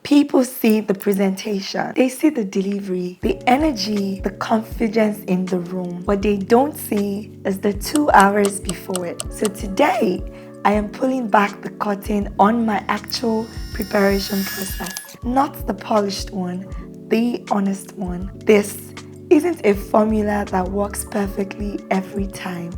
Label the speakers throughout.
Speaker 1: People see the presentation, they see the delivery, the energy, the confidence in the room. What they don't see is the 2 hours before it. So today, I am pulling back the curtain on my actual preparation process. Not the polished one, the honest one. This isn't a formula that works perfectly every time.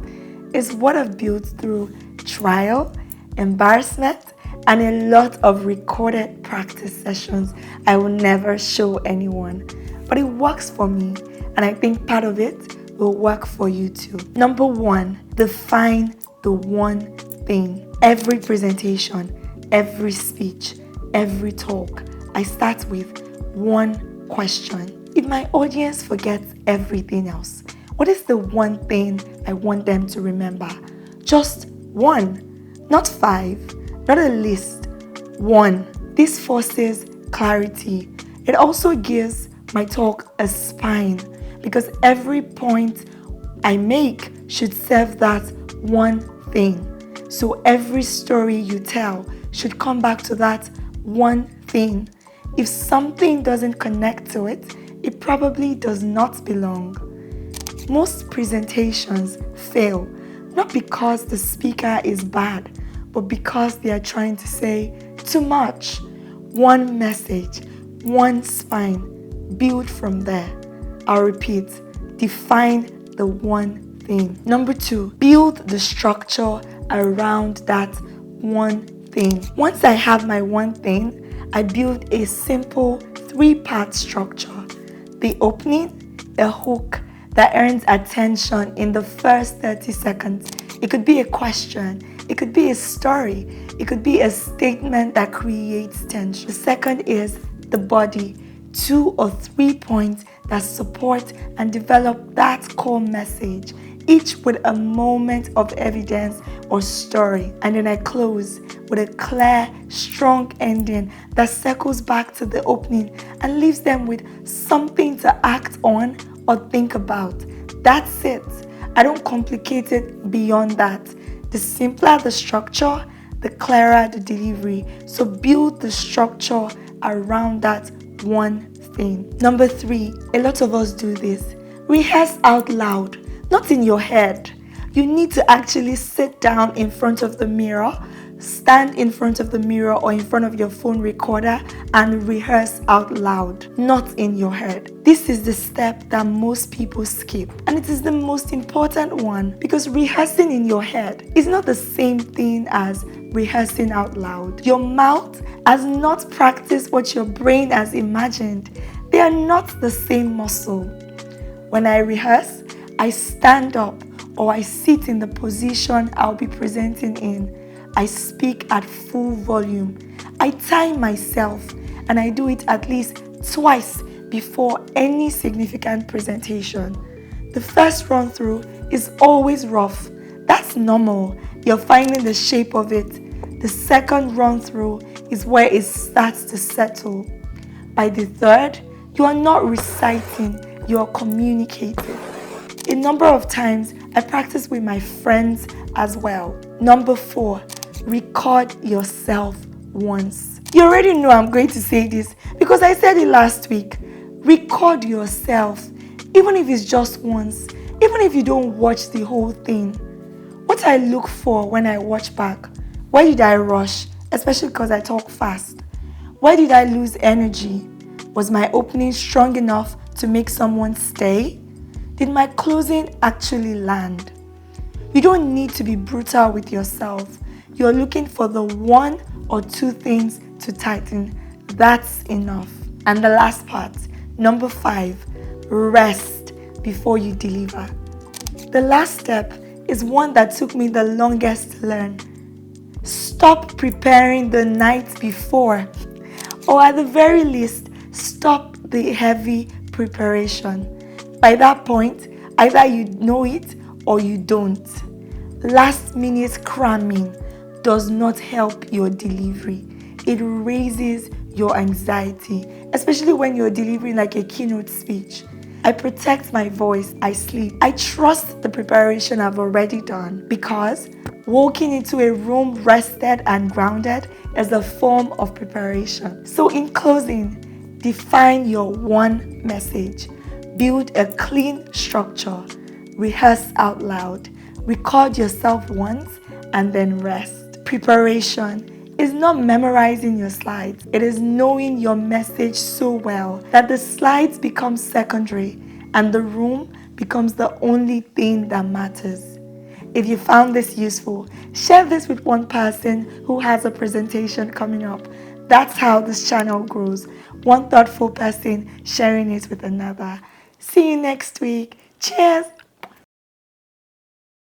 Speaker 1: It's what I've built through trial, embarrassment, and a lot of recorded practice sessions I will never show anyone. But it works for me, and I think part of it will work for you too. Number 1, define the one thing. Every presentation, every speech, every talk, I start with one question. If my audience forgets everything else, what is the one thing I want them to remember? Just one, not 5. Not a list, one. This forces clarity. It also gives my talk a spine because every point I make should serve that one thing. So every story you tell should come back to that one thing. If something doesn't connect to it, it probably does not belong. Most presentations fail, not because the speaker is bad, but because they are trying to say too much. One message, one spine, build from there. I'll repeat, define the one thing. Number 2, build the structure around that one thing. Once I have my one thing, I build a simple 3-part structure. The opening, a hook that earns attention in the first 30 seconds. It could be a question. It could be a story. It could be a statement that creates tension. The second is the body, 2 or 3 points that support and develop that core message, each with a moment of evidence or story. And then I close with a clear, strong ending that circles back to the opening and leaves them with something to act on or think about. That's it. I don't complicate it beyond that. The simpler the structure, the clearer the delivery. So build the structure around that one thing. Number 3, a lot of us do this. Rehearse out loud, not in your head. You need to actually sit down in front of the mirror, stand in front of the mirror or in front of your phone recorder and rehearse out loud, not in your head. This is the step that most people skip, and it is the most important one because rehearsing in your head is not the same thing as rehearsing out loud. Your mouth has not practiced what your brain has imagined. They are not the same muscle. When I rehearse, I stand up or I sit in the position I'll be presenting in. I speak at full volume. I time myself and I do it at least twice before any significant presentation. The first run through is always rough. That's normal. You're finding the shape of it. The second run through is where it starts to settle. By the third, you are not reciting, you are communicating. A number of times, I practice with my friends as well. Number 4, record yourself once. You already know I'm going to say this because I said it last week. Record yourself, even if it's just once, even if you don't watch the whole thing. What I look for when I watch back, where did I rush, especially because I talk fast? Where did I lose energy? Was my opening strong enough to make someone stay? Did my closing actually land? You don't need to be brutal with yourself. You're looking for the 1 or 2 things to tighten. That's enough. And the last part, number 5, rest before you deliver. The last step is one that took me the longest to learn. Stop preparing the night before, or at the very least, stop the heavy preparation. By that point, either you know it or you don't. Last minute cramming does not help your delivery. It raises your anxiety, especially when you're delivering like a keynote speech. I protect my voice, I sleep. I trust the preparation I've already done because Walking into a room rested and grounded is a form of preparation. So, in closing, define your one message. Build a clean structure. Rehearse out loud. Record yourself once and then rest. Preparation is not memorizing your slides. It is knowing your message so well that the slides become secondary and the room becomes the only thing that matters. If you found this useful, share this with one person who has a presentation coming up. That's how this channel grows. One thoughtful person sharing it with another. See you next week. Cheers!